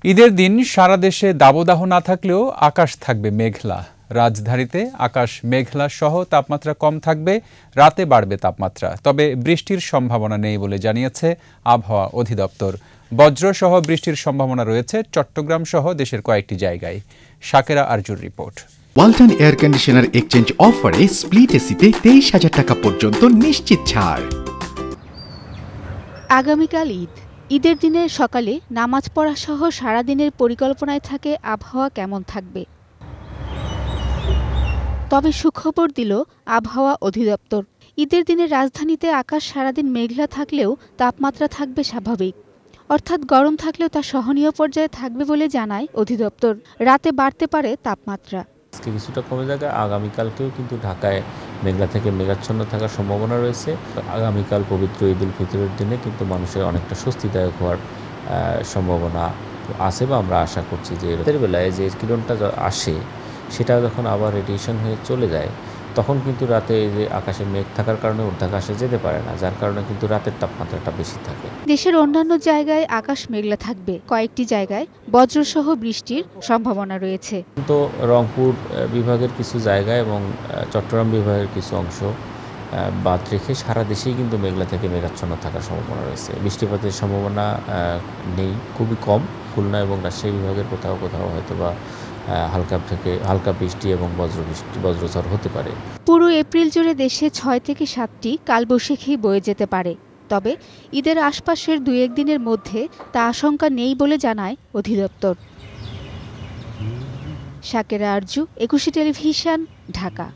ঈদের দিন সারা দেশে দাবদাহ না থাকলেও আকাশ থাকবে মেঘলা। রাজধানীতে আকাশ মেঘলা সহ তাপমাত্রা কম থাকবে, রাতে বাড়বে তাপমাত্রা। তবে বৃষ্টির সম্ভাবনা নেই বলে জানিয়েছে আবহাওয়া অধিদপ্তর। বজ্রসহ বৃষ্টির সম্ভাবনা রয়েছে চট্টগ্রাম সহ দেশের কয়েকটি জায়গায়। শাকেরা আরজুর report. Walton air conditioner exchange অফারে স্প্লিট এসিতে 23,000 টাকা পর্যন্ত নিশ্চিত ছাড়। আগামীকাল ঈদের দিনের সকালে নামাজ পড়া সহ সারাদিনের পরিকল্পনায় থাকে আবহাওয়া কেমন থাকবে। তবে সুখবর দিল আবহাওয়া অধিদপ্তর। ঈদের দিনে রাজধানীতে আকাশ সারাদিন মেঘলা থাকলেও তাপমাত্রা থাকবে স্বাভাবিক, অর্থাৎ গরম থাকলেও তা সহনীয় পর্যায়ে থাকবে বলে জানায় অধিদপ্তর। রাতে বাড়তে পারে তাপমাত্রা। আজকে কিছুটা কমে যাবে, আগামীকালকেও কিন্তু ঢাকায় মেঘলা থেকে মেঘাচ্ছন্ন থাকার সম্ভাবনা রয়েছে। আগামীকাল পবিত্র ঈদ উল ফিতরের দিনে কিন্তু মানুষের অনেকটা স্বস্তিদায়ক হওয়ার সম্ভাবনা আছে বা আমরা আশা করছি যে রাতের বেলায় যে কিরণটা আসে সেটা যখন আবার রেডিয়েশন হয়ে চলে যায় তখন কিন্তু রাতে যে আকাশে মেঘ থাকার কারণে ঊর্ধ্বাকাশে যেতে পারে না, যার কারণে কিন্তু রাতের তাপমাত্রাটা বেশি থাকে। দেশের অন্যান্য জায়গায় আকাশ মেঘলা থাকবে, কয়েকটি জায়গায় বজ্রসহ বৃষ্টির সম্ভাবনা রয়েছে। তো রংপুর বিভাগের কিছু জায়গা এবং চট্টগ্রাম বিভাগের কিছু অংশ বাদ রেখে সারা দেশেই কিন্তু মেঘলা থেকে মেঘাচ্ছন্ন থাকার সম্ভাবনা রয়েছে। বৃষ্টিপাতের সম্ভাবনা নেই, খুবই কম। খুলনা এবং রাজশাহী বিভাগের কোথাও কোথাও হয়তো বা হালকা বৃষ্টি এবং বজ্রঝড় হতে পারে। পুরো এপ্রিল জুড়ে দেশে 6 থেকে 7টি কালবৈশাখী বয়ে যেতে পারে। তবে ঈদের আশপাশের 2-1 দিনের মধ্যে তা আশঙ্কা নেই বলে জানায় অধিদপ্তর। শাকেরা আরজু, 21 টেলিভিশন, ঢাকা।